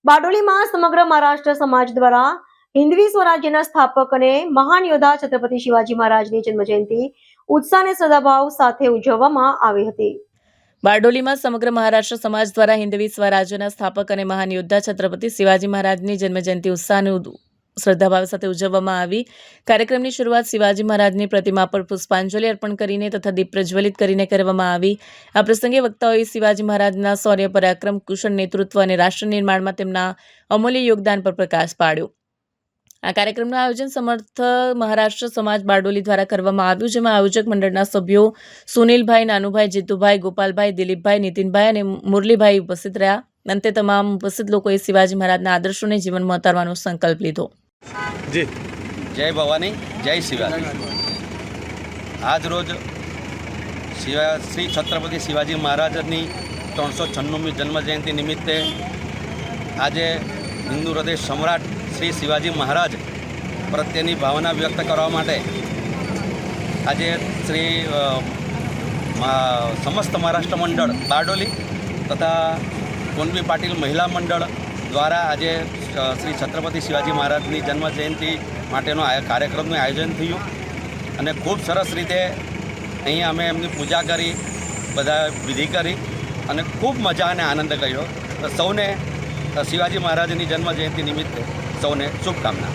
બારડોલીમાં સમગ્ર મહારાષ્ટ્ર સમાજ દ્વારા હિન્દવી સ્વરાજ્યના સ્થાપક અને મહાન યોદ્ધા છત્રપતિ શિવાજી મહારાજની જન્મજયંતિ ઉત્સાહ અને શ્રદ્ધાભાવ સાથે ઉજવવામાં આવી હતી। બારડોલીમાં સમગ્ર મહારાષ્ટ્ર સમાજ દ્વારા હિન્દવી સ્વરાજ્યના સ્થાપક અને મહાન યોદ્ધા છત્રપતિ શિવાજી મહારાજની જન્મજયંતિ ઉત્સાહ અને શ્રદ્ધાભાવ સાથે ઉજવવામાં આવી। કાર્યક્રમની શરૂઆત શિવાજી મહારાજની પ્રતિમા પર પુષ્પાંજલિ અર્પણ કરીને તથા દીપ પ્રજ્વલિત કરીને કરવામાં આવી। આ પ્રસંગે વક્તાઓએ શિવાજી મહારાજના શૌર્ય, પરાક્રમ, કુશળ નેતૃત્વ અને રાષ્ટ્ર નિર્માણમાં તેમના અમૂલ્ય યોગદાન પર પ્રકાશ પાડ્યો। આ કાર્યક્રમનું આયોજન સમર્થ મહારાષ્ટ્ર સમાજ બારડોલી દ્વારા કરવામાં આવ્યું, જેમાં આયોજક મંડળના સભ્યો સુનિલભાઈ, નાનુભાઈ, જીતુભાઈ, ગોપાલભાઈ, દિલીપભાઈ, નીતિનભાઈ અને મુરલીભાઈ ઉપસ્થિત રહ્યા। અંતે તમામ ઉપસ્થિત લોકોએ શિવાજી મહારાજના આદર્શોને જીવનમાં ઉતારવાનો સંકલ્પ લીધો। જી જય ભવાની, જય શિવાજી। આજ રોજ શ્રી છત્રપતિ શિવાજી મહારાજની 396મી જન્મજયંતિ નિમિત્તે આજે હિન્દુ હૃદય સમ્રાટ શ્રી શિવાજી મહારાજ પ્રત્યેની ભાવના વ્યક્ત કરવા માટે આજે સમસ્ત મહારાષ્ટ્ર મંડળ બારડોલી તથા કોનવી પાટીલ મહિલા મંડળ દ્વારા આજે શ્રી છત્રપતિ શિવાજી મહારાજની જન્મજયંતિ માટેનો કાર્યક્રમનું આયોજન થયું અને ખૂબ સરસ રીતે અહીં અમે એમની પૂજા કરી, બધા વિધિ કરી અને ખૂબ મજા અને આનંદ કર્યો। સૌને શિવાજી મહારાજની જન્મજયંતિ નિમિત્તે સૌને શુભકામના।